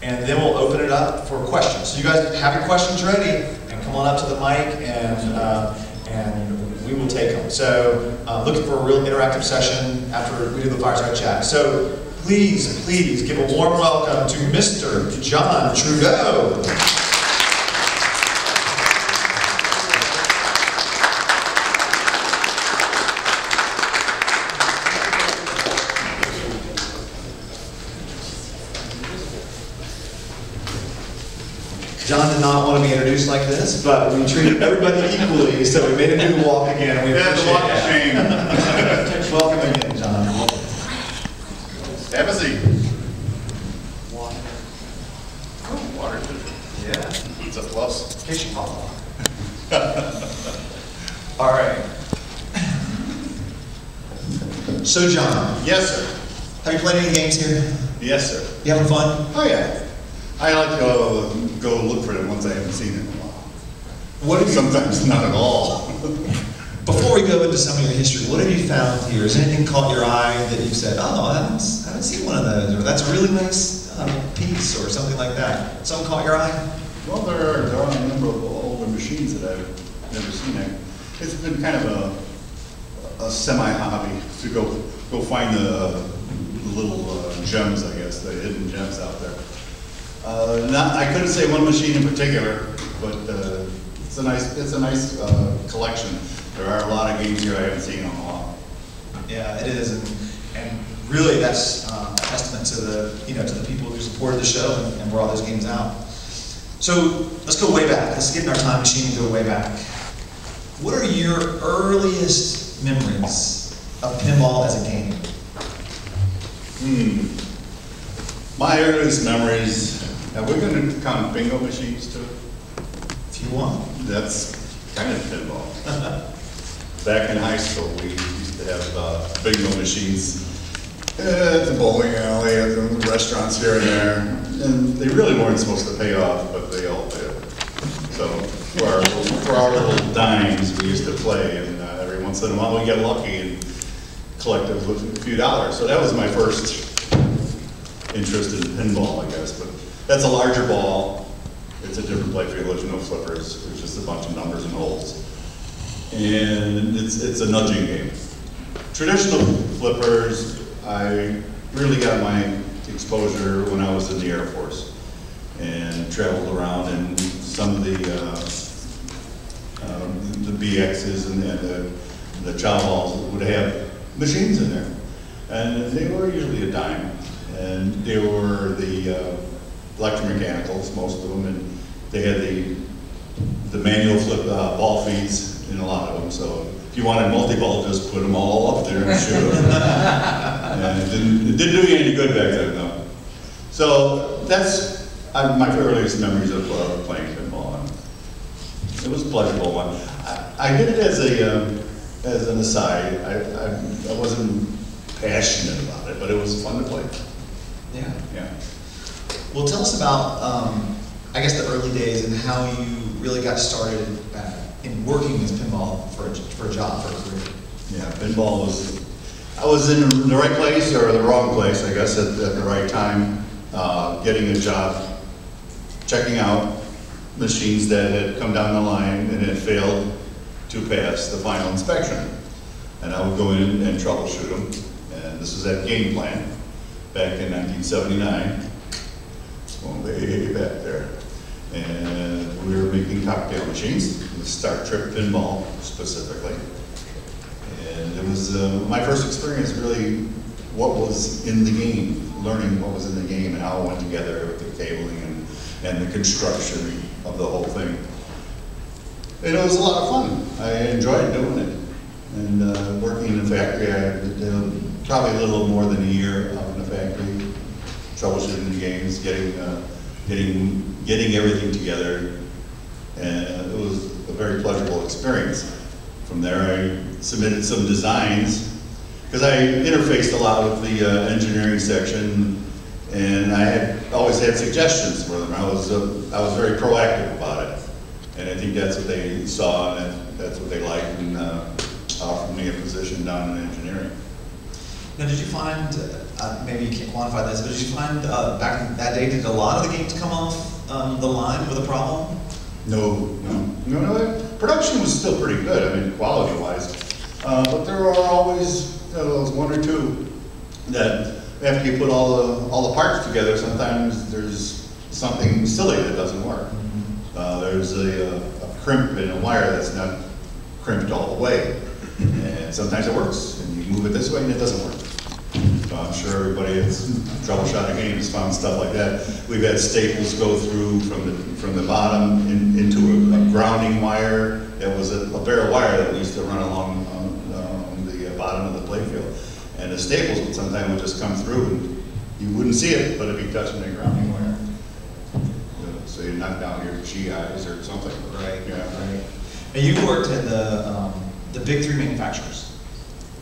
and then we'll open it up for questions. So you guys have your questions ready, and come on up to the mic, and we will take them. So looking for a real interactive session after we do the fireside chat. So please, please give a warm welcome to Mr. John Trudeau. John did not want to be introduced like this, but we treated everybody equally, so we made him do the walk again. And we the walk of shame. Welcome again, John. Have a seat. Water. Oh, water too. Yeah. It's a plus. In case you pop on. All right. So, John. Yes, sir. Have you played any games here? Yes, sir. You having fun? Oh, yeah. I like to go look for it once I haven't seen it in a while. Sometimes not at all. Before we go into some of your history, what have you found here? Has anything caught your eye that you've said, oh, I haven't seen one of those, or that's a really nice piece, or something like that? Something caught your eye? Well, there are a number of older machines that I've never seen. It's been kind of a semi-hobby to go find the little gems, I guess, the hidden gems out there. I couldn't say one machine in particular, but it's a nice collection. There are a lot of games here I haven't seen in a while. Yeah, it is, and really that's a testament to the people who supported the show and brought those games out. So let's go way back. Let's get in our time machine and go way back. What are your earliest memories of pinball as a game? My earliest memories. Now we're going to count bingo machines too. If you want. That's kind of pinball. Back in high school, we used to have bingo machines at the bowling alley, at the restaurants here and there, and they really weren't supposed to pay off, but they all did. So for our little dimes, we used to play, and every once in a while we get lucky and collect a few dollars. So that was my first interest in pinball, I guess. But that's a larger ball. It's a different play field. There's no flippers. There's just a bunch of numbers and holes. And it's a nudging game. Traditional flippers, I really got my exposure when I was in the Air Force and traveled around, and some of the BXs and the chow balls would have machines in there. And they were usually a dime. And they were the electromechanicals, most of them, and they had the manual flip ball feeds in a lot of them. So if you wanted multi-ball, just put them all up there and shoot them. And it didn't do you any good back then, though. So that's my earliest memories of playing pinball. It was a pleasurable one. I did it as an aside. I wasn't passionate about it, but it was fun to play. Yeah. Yeah. Well, tell us about, I guess, the early days and how you really got started in working with pinball for a job, for a career. Yeah, pinball I was in the right place or the wrong place, I guess, at the right time, getting a job, checking out machines that had come down the line and had failed to pass the final inspection. And I would go in and troubleshoot them. And this was at Game Plan back in 1979. Going way back there. And we were making cocktail machines, the Star Trek pinball specifically. And it was my first experience really what was in the game, learning what was in the game and how it went together with the cabling and the construction of the whole thing. And it was a lot of fun. I enjoyed doing it. And working in the factory, I did probably a little more than a year out in the factory, troubleshooting the games, getting everything together, and it was a very pleasurable experience. From there, I submitted some designs because I interfaced a lot with the engineering section, and I always had suggestions for them. I was very proactive about it, and I think that's what they saw, and that's what they liked, and offered me a position down in engineering. Now, did you find maybe you can't quantify this, but did you find back in that day, did a lot of the games come off the line with a problem? No. Production was still pretty good, I mean, quality-wise. But there are always those one or two that after you put all the parts together, sometimes there's something silly that doesn't work. There's a crimp in a wire that's not crimped all the way. And sometimes it works, and you move it this way and it doesn't work. So I'm sure everybody that's troubleshooting games has found stuff like that. We've had staples go through from the bottom into a grounding wire. It was a bare wire that we used to run along the bottom of the playfield. And the staples would sometimes just come through and you wouldn't see it, but it'd be touching the grounding wire. So you knock down your GIs or something. Right. Yeah. Right. And you worked at the big three manufacturers,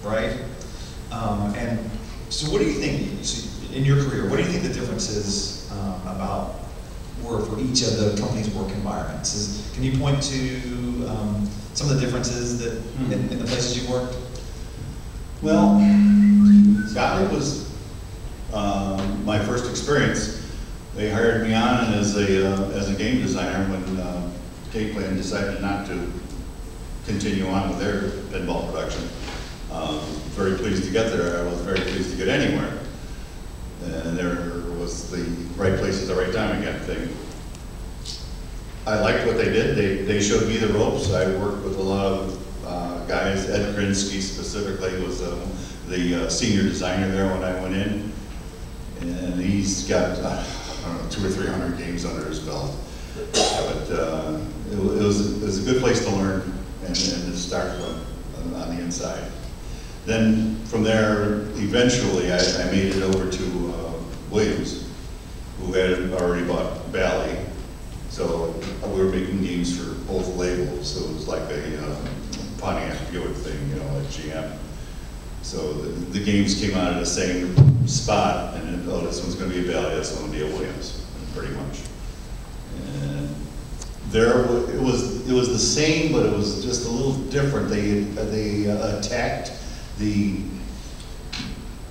right? And so what do you think, in your career, what do you think the difference is were for each of the company's work environments? Can you point to some of the differences that in the places you've worked? Well, Scotland was my first experience. They hired me on as a game designer when Game Plan decided not to continue on with their pinball production. Very pleased to get there. I was very pleased to get anywhere. And there was the right place at the right time again thing. I liked what they did. They showed me the ropes. I worked with a lot of guys. Ed Krinsky specifically was the senior designer there when I went in. And he's got, I don't know, 200 or 300 games under his belt. But it was a good place to learn and to start from on the inside. Then from there, eventually, I made it over to Williams, who had already bought Bally. So we were making games for both labels. So it was like a Pontiac Buick thing, at GM. So the games came out of the same spot, and then, oh, this one's going to be a Bally, this one will be a Williams, pretty much. And there, it was the same, but it was just a little different. They attacked the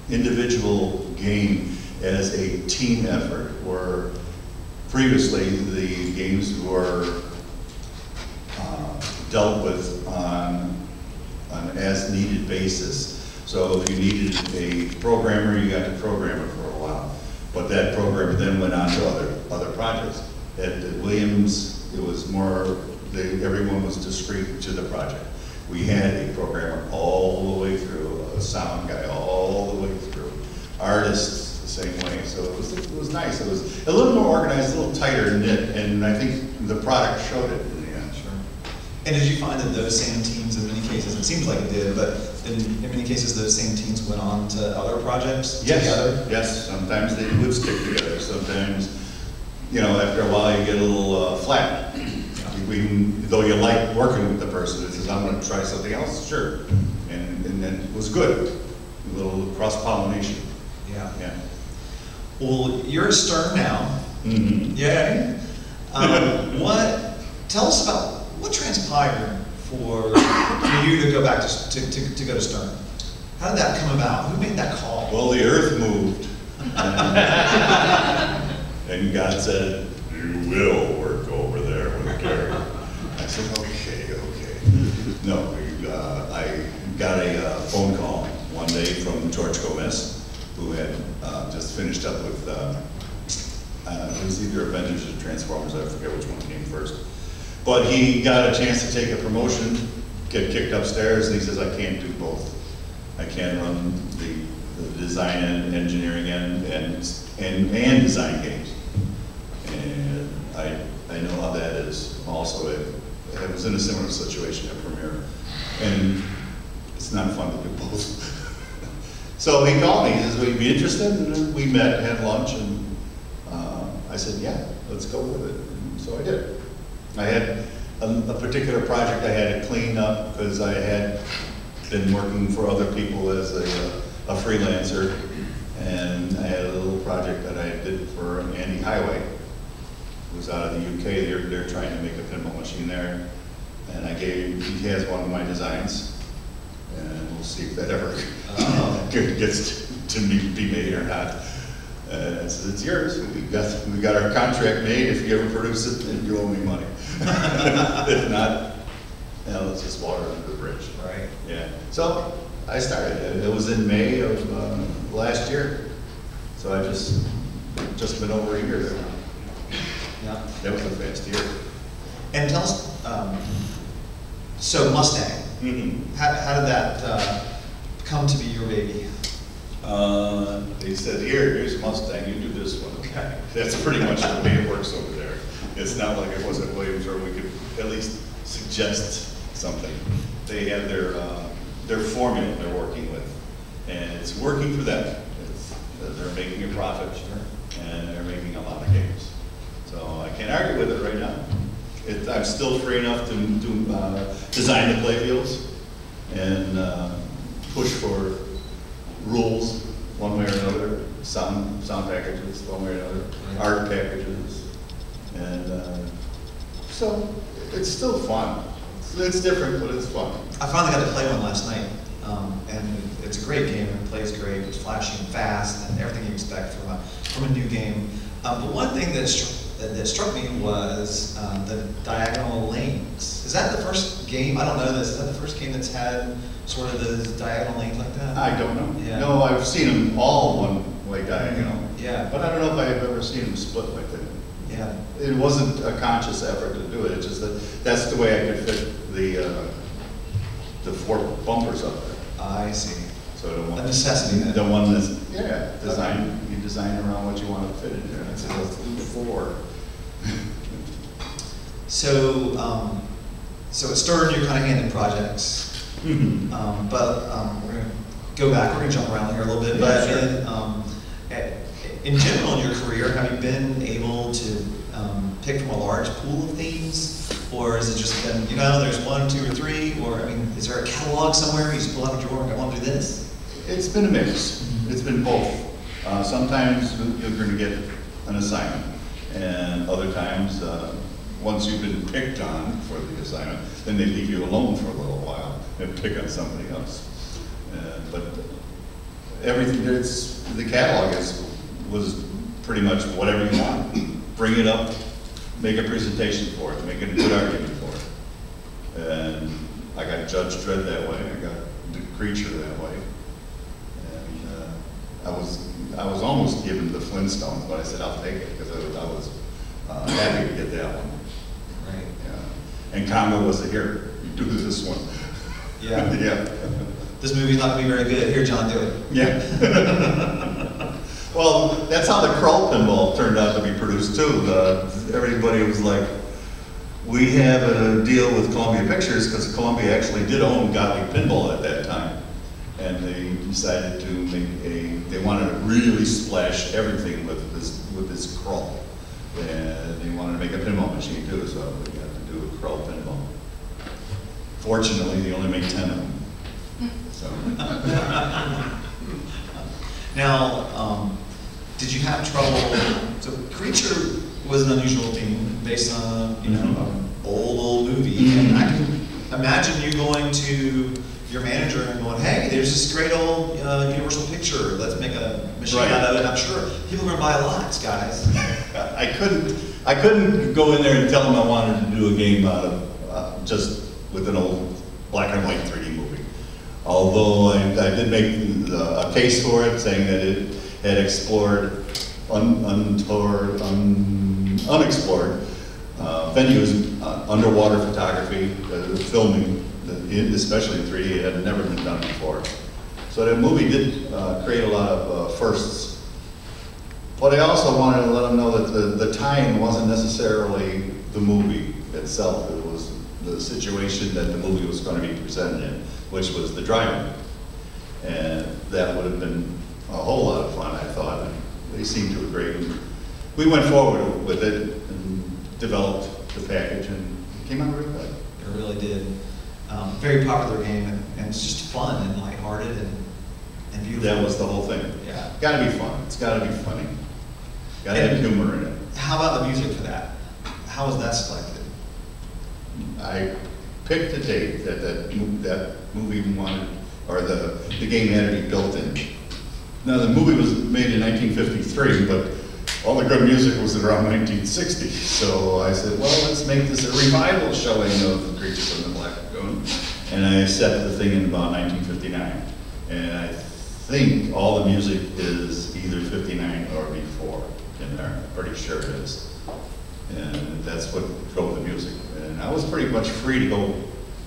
individual game as a team effort, where previously the games were dealt with on an as-needed basis. So if you needed a programmer, you got the programmer for a while, but that programmer then went on to other projects. At Williams, it was more, everyone was discrete to the project. We had a programmer all the way through, a sound guy all the way through, artists the same way. So it was nice. It was a little more organized, a little tighter knit, and I think the product showed it in the end. Sure. And did you find that those same teams, in many cases, it seems like it did, but in many cases those same teams went on to other projects together? Yes, sometimes they would stick together. Sometimes, after a while you get a little flat. Though you like working with the person, it says, I'm going to try something else, sure. And then it was good. A little cross-pollination. Yeah. Well, you're at Stern now. Mm-hmm. Yay. Tell us about what transpired for you to go back to go to Stern. How did that come about? Who made that call? Well, the earth moved. And God said, you will work over there with Gary. I said, okay. No, I got a phone call one day from George Gomez, who had just finished up with, it was either Avengers or Transformers, I forget which one came first. But he got a chance to take a promotion, get kicked upstairs, and he says, I can't do both. I can't run the design and engineering and design games. And I know how that is. Also, I was in a similar situation at Premiere, and it's not fun to do both. So he called me, he says, would you be interested? And we met, had lunch, and I said, yeah, let's go with it. And so I did. I had a particular project I had to clean up because I had been working for other people as a freelancer, and I had a little project that I did for Andy Highway, who was out of the UK. They're trying to make a pinball machine there, and he has one of my designs, and we'll see if that ever gets to be made or not. I said, it's yours. We got our contract made. If you ever produce it, then you owe me money. If not, let's just water under the bridge. Right. Yeah. So I started. It was in May of last year. So I just been over a year there now. Yeah. That was a fast year. And tell us, so Mustang, how did that come to be your baby? They said, here's Mustang, you do this one. Okay. That's pretty much the way it works over there. It's not like it was at Williams where we could at least suggest something. They have their formula they're working with, and it's working for them. They're making a profit, and they're making a lot of games. So I can't argue with it right now. I'm still free enough to design the playfields and push for rules one way or another, sound packages one way or another, art packages, and so it's still fun. It's different, but it's fun. I finally got to play one last night, and it's a great game. It plays great. It's flashy and fast, and everything you expect from a new game. But one thing that struck me was the diagonal lanes. Is that the first game? I don't know this. Is that the first game that's had sort of the diagonal lanes like that? I don't know. Yeah. No, I've seen them all one way diagonal. Yeah. But I don't know if I've ever seen them split like that. Yeah. It wasn't a conscious effort to do it. It's just that that's the way I could fit the four bumpers up there. I see. So the one, a necessity then. the one that's design. You design around what you want to fit in there. And so let's do four. So, so it started your kind of hand in projects, but we're going to go back. We're going to jump around here a little bit. But in general, in your career, have you been able to pick from a large pool of themes, or has it just been, there's one, two, or three, or I mean, is there a catalog somewhere you just pull out a drawer and I want to do this? It's been a mix. It's been both. Sometimes you're going to get an assignment, and other times, once you've been picked on for the assignment, then they leave you alone for a little while and pick on somebody else. But everything, the catalog was pretty much whatever you want. Bring it up, make a presentation for it, make a good argument for it. And I got Judge Dredd that way, I got the Creature that way. And I was almost given the Flintstones, but I said I'll take it because I was happy to get that one. Right. Yeah. And Congo was the here. You do this one. Yeah. Yeah. This movie's not going to be very good. Here, John, do it. Yeah. Well, that's how the Trudeau Pinball turned out to be produced too. Everybody was like, we have a deal with Columbia Pictures because Columbia actually did own Gottlieb Pinball at that time. And they decided to make they wanted to really splash everything with this crawl. And they wanted to make a pinball machine too, so we got to do a crawl pinball. Fortunately, they only made 10 of them. So. Now, did you have trouble? So, Creature was an unusual theme based on an old movie, and I can imagine you going to your manager and going, "Hey, there's this great old Universal picture. Let's make a machine out of it." I'm sure people are going to buy lots, guys. I couldn't go in there and tell them I wanted to do a game out of just with an old black and white 3D movie. Although I did make a case for it, saying that it had explored unexplored venues, underwater photography, filming, especially in 3D, it had never been done before. So that movie did create a lot of firsts. But I also wanted to let them know that the tie-in wasn't necessarily the movie itself. It was the situation that the movie was going to be presented in, which was the driving. And that would have been a whole lot of fun, I thought. And they seemed to agree. We went forward with it and developed the package, and it came out really good. It really did. Very popular game, and it's just fun and lighthearted and beautiful. That was the whole thing. Yeah. Got to be fun. It's got to be funny. Got to have humor in it. How about the music for that? How was that selected? I picked a date that movie wanted, or the game had to be built in. Now, the movie was made in 1953, but all the good music was around 1960. So I said, well, let's make this a revival showing of The Creature from the Black Lagoon. And I set the thing in about 1959. And I think all the music is either 59 or before in there. I'm pretty sure it is. And that's what drove the music. And I was pretty much free to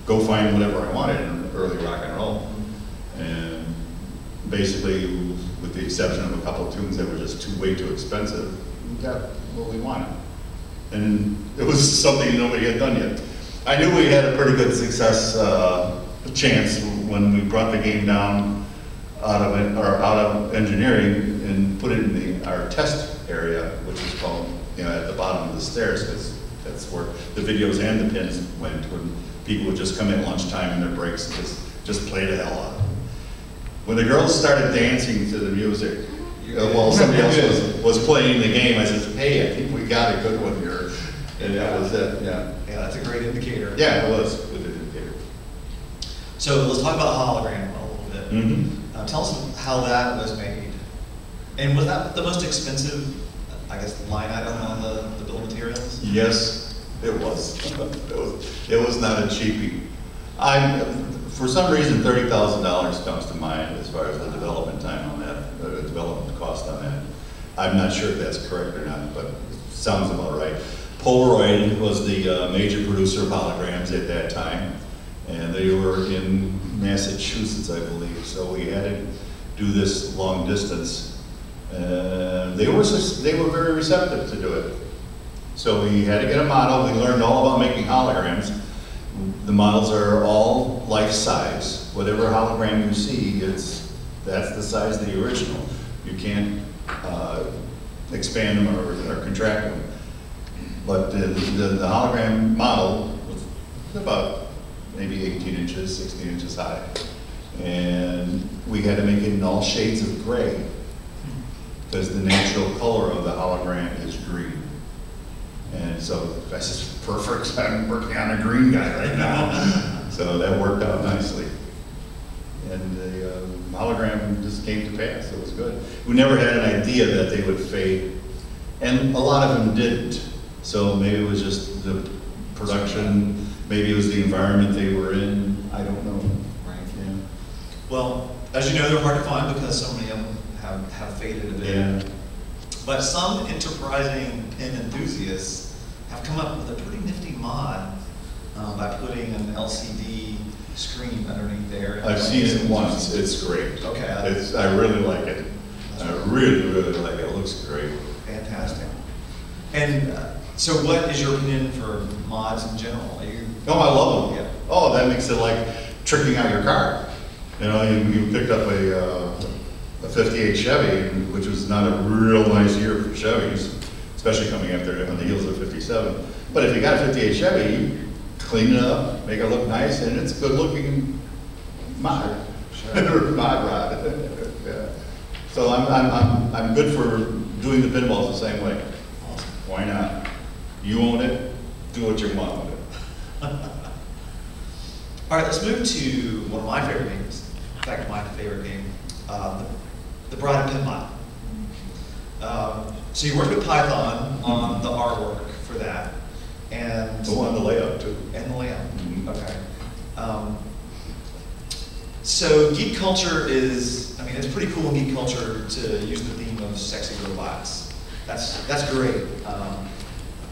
go find whatever I wanted in early rock and roll. And basically, with the exception of a couple of tunes that were just way too expensive, we got what we wanted. And it was something nobody had done yet. I knew we had a pretty good success chance when we brought the game down out of engineering and put it in our test area, which is called, at the bottom of the stairs, because that's where the videos and the pins went, when people would just come in at lunchtime in their breaks and just play the hell out of it. When the girls started dancing to the music, while somebody else was playing the game, I said, hey, I think we got a good one here. And that was it, yeah. Yeah, that's a great indicator. Yeah, it was a good indicator. So let's talk about hologram a little bit. Mm-hmm. Tell us how that was made. And was that the most expensive, I guess, line item on the bill of materials? Yes, it was. It was not a cheapie. For some reason, $30,000 comes to mind as far as the development time on that, the development cost on that. I'm not sure if that's correct or not, but it sounds about right. Polaroid was the major producer of holograms at that time, and they were in Massachusetts, I believe, so we had to do this long distance. They were very receptive to do it. So we had to get a model. We learned all about making holograms. The models are all life size. Whatever hologram you see, that's the size of the original. You can't expand them or contract them. But the hologram model was about maybe 18 inches, 16 inches high. And we had to make it in all shades of gray, because the natural color of the hologram is green. And so I said, perfect, I'm working on a green guy right now. So that worked out nicely. And the hologram just came to pass, it was good. We never had an idea that they would fade, and a lot of them didn't. So maybe it was just the production, maybe it was the environment they were in, I don't know. Right. Yeah. Well, as you know, they're hard to find because so many of them have faded a bit. Yeah. But some enterprising pin enthusiasts have come up with a pretty nifty mod by putting an LCD screen underneath there. I've seen it once, it's great. Okay. I really like it. I really, really like it, it looks great. Fantastic. And so what is your opinion for mods in general? Are you? Oh, I love them. Yeah. Oh, that makes it like tricking out your car. You know, you picked up a 58 Chevy, which was not a real nice year for Chevys, especially coming after on the heels of 57. But if you got a 58 Chevy, you clean it up, make it look nice, and it's a good looking mod. Sure. Mod rod. Yeah. So I'm good for doing the pinballs the same way. Awesome. Why not? You own it, do what you want with it. All right, let's move to one of my favorite games. In fact, my favorite game, the Bride of Pinball. So you worked with Python on the artwork for that, and On the layout too. And the layout. Mm-hmm. Okay. So geek culture is, I mean, it's pretty cool in geek culture to use the theme of sexy robots. That's great.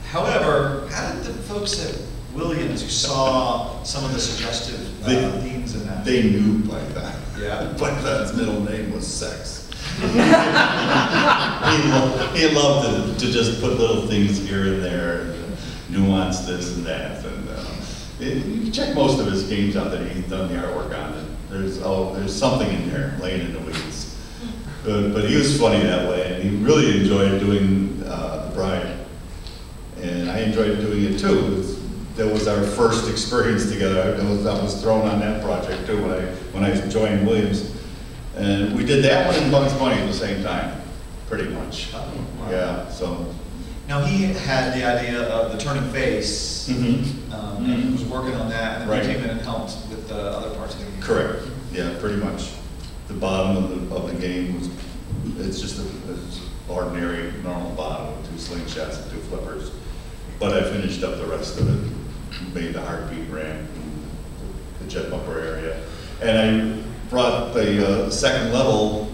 However, how did the folks at Williams who saw some of the suggestive themes in that? They knew Python. Yeah. Python's middle name was Sex. he loved to just put little things here and there, and nuance this and that. And you can check most of his games out that he's done the artwork on. And there's something in there laying in the weeds. But he was funny that way, and he really enjoyed doing The Bride. And I enjoyed doing it too. That was our first experience together. I was thrown on that project too when I joined Williams. And we did that one and Bugs Bunny at the same time, pretty much. Oh, wow. Yeah, so. Now he had the idea of the turning face, Mm-hmm. And he was working on that, and then Right. he came in and helped with the other parts of the game. Correct, yeah, pretty much. The bottom of the game was It's just an ordinary, normal bottle with 2 slingshots and 2 flippers. But I finished up the rest of it, made the heartbeat ramp, the jet bumper area. And I brought the second level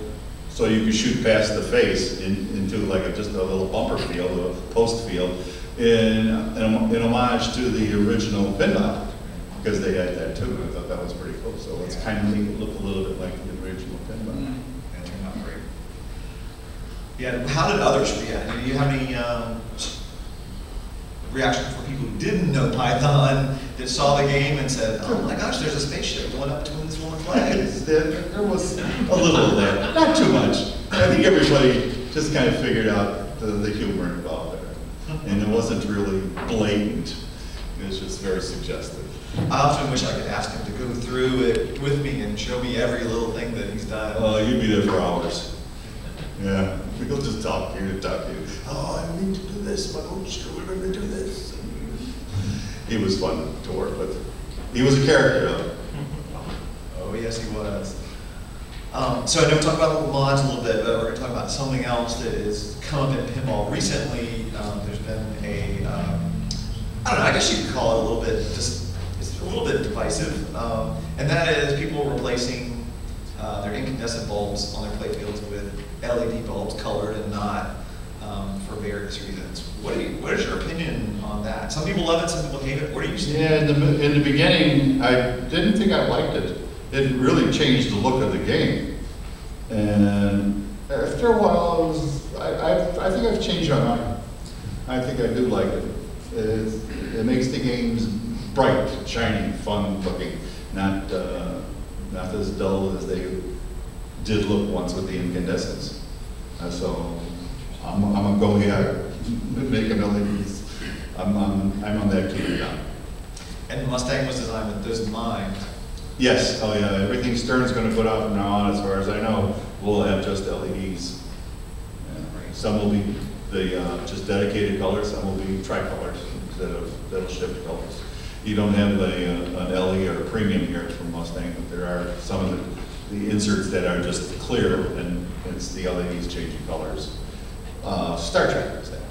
so you could shoot past the face into like just a little bumper field, a post field, in homage to the original pinball, because they had that too. I thought that was pretty cool. So let's kind of make it look a little bit like the original pinball. Yeah, it turned out great. Yeah, how did others react? Do you have any reaction for people who didn't know Python, that saw the game and said, oh my gosh, there's a spaceship going up between this woman's legs? There was a little of that, not too much. I think everybody just kind of figured out the humor involved there. And it wasn't really blatant, it was just very suggestive. I often wish I could ask him to go through it with me and show me every little thing that he's done. You'd be there for hours. Yeah, we'll just talk here and talk to you. Oh, I need to do this, but oh, sure, we're going to do this. He was fun to work with. He was a character, though. Oh, yes, he was. So I know we talked about the mods a little bit, but we're going to talk about something else that has come up in pinball recently. There's been a, I don't know, I guess you could call it a little bit, it's a little bit divisive, and that is people replacing their incandescent bulbs on their playfields with LED bulbs, colored and not, for various reasons. What is your opinion on that? Some people love it, some people hate it. What do you see? Yeah, in the beginning, I didn't think I liked it. It really changed the look of the game. And after a while, I think I've changed my mind. I think I do like it. It makes the games bright, shiny, fun looking, not as dull as they did look once with the incandescents. So I'm a go here, making LEDs. I'm on that key now. And the Mustang was designed with those in mind. Yes, oh yeah, everything Stern's going to put out from now on, as far as I know, will have just LEDs. Yeah. Some will be just dedicated colors, some will be tricolors that'll shift colors. You don't have an LE or a premium here from Mustang, but there are some of the inserts that are just clear, and it's the LEDs changing colors. Star Trek does that.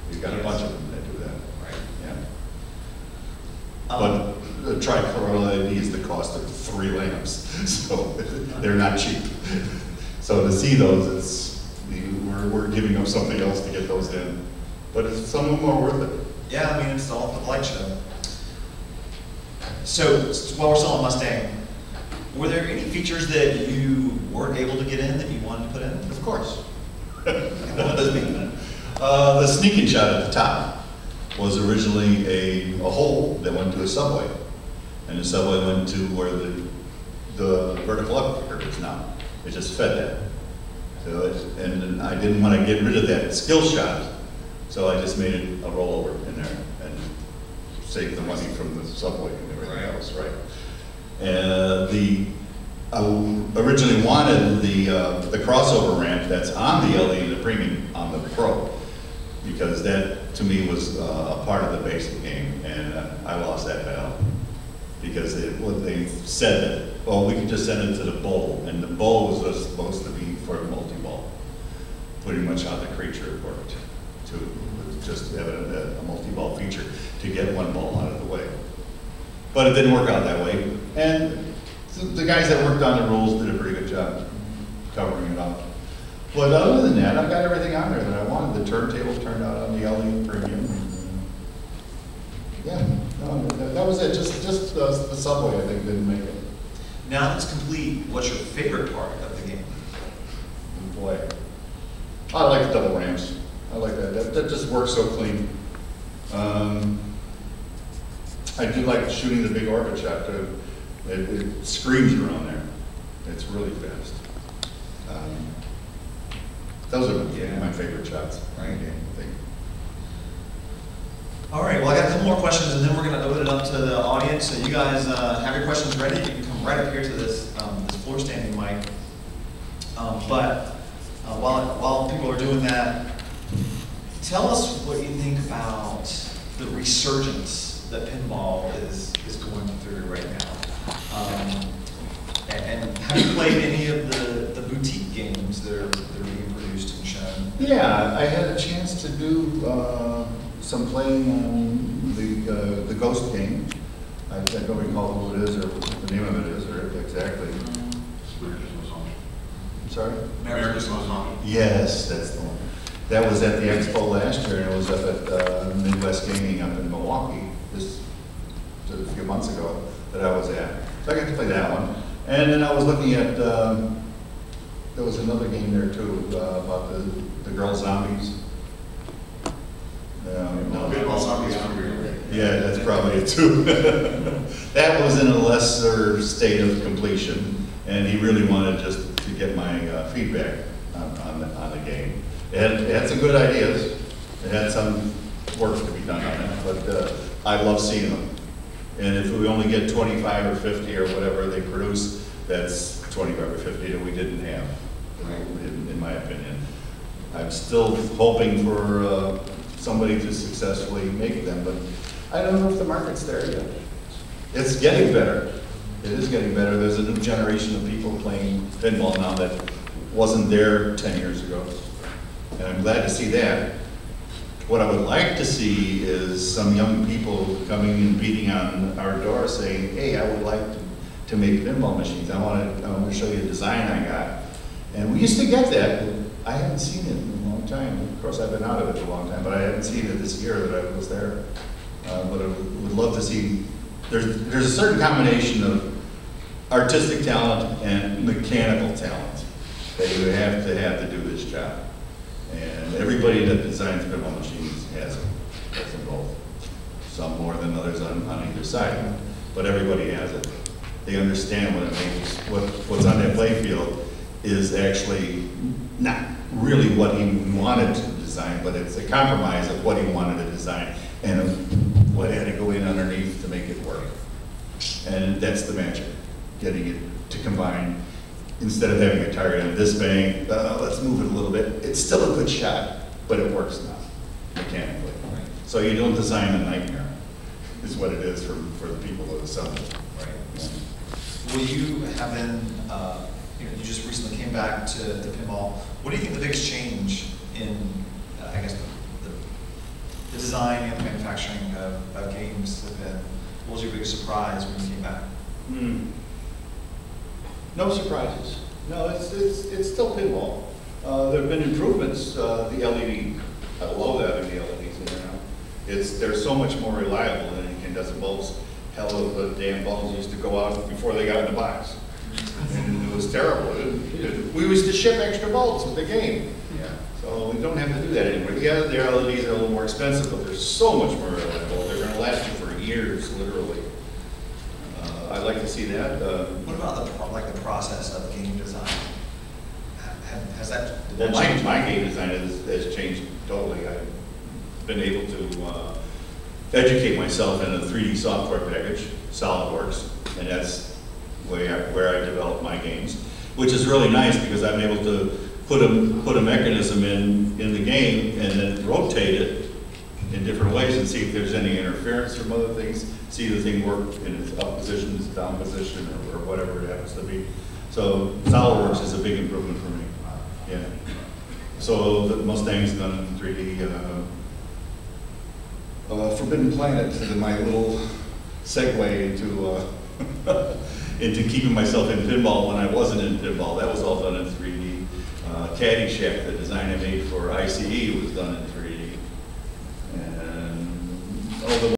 You've got a bunch of them that do that. Right. Yeah. But the tricolor LED is the cost of 3 lamps, so they're not cheap. So to see those, we're giving up something else to get those in. But some of them are worth it. Yeah, I mean, it's all for the light show. So while we're still on Mustang, were there any features that you weren't able to get in that you wanted to put in? Of course. What would those be? The sneaking shot at the top was originally a hole that went to a subway. And the subway went to where the vertical upkicker is now. It just fed that. So and I didn't want to get rid of that skill shot, so I just made it a rollover in there and saved the money from the subway and everything else, right? I originally wanted the crossover ramp that's on the LE and the premium on the Pro, because that to me was a part of the basic game, and I lost that battle. Because they said that, well, we could just send it to the bowl, and the bowl was supposed to be for a multi-ball, pretty much how the creature worked, to just have a multi-ball feature to get one ball out of the way. But it didn't work out that way, and the guys that worked on the rules did a pretty good job covering it up. But other than that, I've got everything on there that I wanted. The turntables turned out on the LE Premium. Yeah, no, that was it. Just the subway, I think, didn't make it. Now that's complete. What's your favorite part of the game? Boy, I like the double ramps. I like that. That just works so clean. I do like shooting the big orbit shot too. It screams around there. It's really fast. Those are my favorite shots. Right. I think. All right, well, I got a couple more questions, and then we're going to open it up to the audience. So you guys have your questions ready. You can come right up here to this floor standing mic. While people are doing that, tell us what you think about the resurgence that pinball is going through right now. And have you played any of the boutique games that are being produced Yeah, I had a chance to do some playing on the Ghost game. I don't recall who it is or what the name of it is or exactly. I'm sorry? America's Most Haunted. Yes, that's the one. That was at the expo last year, and it was up at Midwest Gaming up in Milwaukee just a few months ago that I was at. So I got to play that one. And then I was looking at, there was another game there too, about the girl zombies. No, Pinball Zombies. Yeah, that's probably it too. That was in a lesser state of completion, and he really wanted just to get my feedback on the game. It had some good ideas. It had some work to be done on it, but I love seeing them. And if we only get 25 or 50 or whatever they produce, that's 25 or 50 that we didn't have, in my opinion. I'm still hoping for somebody to successfully make them, but I don't know if the market's there yet. It's getting better. It is getting better. There's a new generation of people playing pinball now that wasn't there 10 years ago. And I'm glad to see that. What I would like to see is some young people coming and beating on our door saying, hey, I would like to make pinball machines. I want to show you a design I got. And we used to get that, but I haven't seen it in a long time. Of course, I've been out of it for a long time, but I haven't seen it this year that I was there. But I would love to see, there's a certain combination of artistic talent and mechanical talent that you have to do this job. And everybody that designs pinball machines has them both. Some more than others on either side, but everybody has it. They understand what it makes, what's on that play field is actually not really what he wanted to design, but it's a compromise of what he wanted to design and what had to go in underneath to make it work. And that's the magic, getting it to combine. Instead of having a target on this bank, let's move it a little bit. It's still a good shot, but it works now, mechanically. Right. So you don't design a nightmare, is what it is for the people that assemble. Right. Yeah. Will you have been, you just recently came back to pinball. What do you think the biggest change in, I guess, the design and the manufacturing of games have been? What was your biggest surprise when you came back? No surprises. No, it's still pinball. There have been improvements. The LED, I love having the LEDs in there now. They're so much more reliable than incandescent bulbs. Hell, the damn bulbs used to go out before they got in the box. And it was terrible. We used to ship extra bulbs with the game. Yeah. So we don't have to do that anymore. Yeah, the LEDs are a little more expensive, but they're so much more reliable. They're going to last you for years, literally. I'd like to see that. What about the process of game design? Has that? Well, my game design has changed totally. I've been able to educate myself in a 3D software package, SolidWorks, and that's where I develop my games, which is really nice because I'm able to put a mechanism in the game and then rotate it in different ways and see if there's any interference from other things, see the thing work in its up position, its down position, or whatever it happens to be. So SolidWorks is a big improvement for me. Yeah. So the Mustang's done in 3D. Forbidden Planet is my little segue into keeping myself in pinball when I wasn't in pinball. That was all done in 3D. Caddyshack, the design I made for ICE, was done in 3D. And all the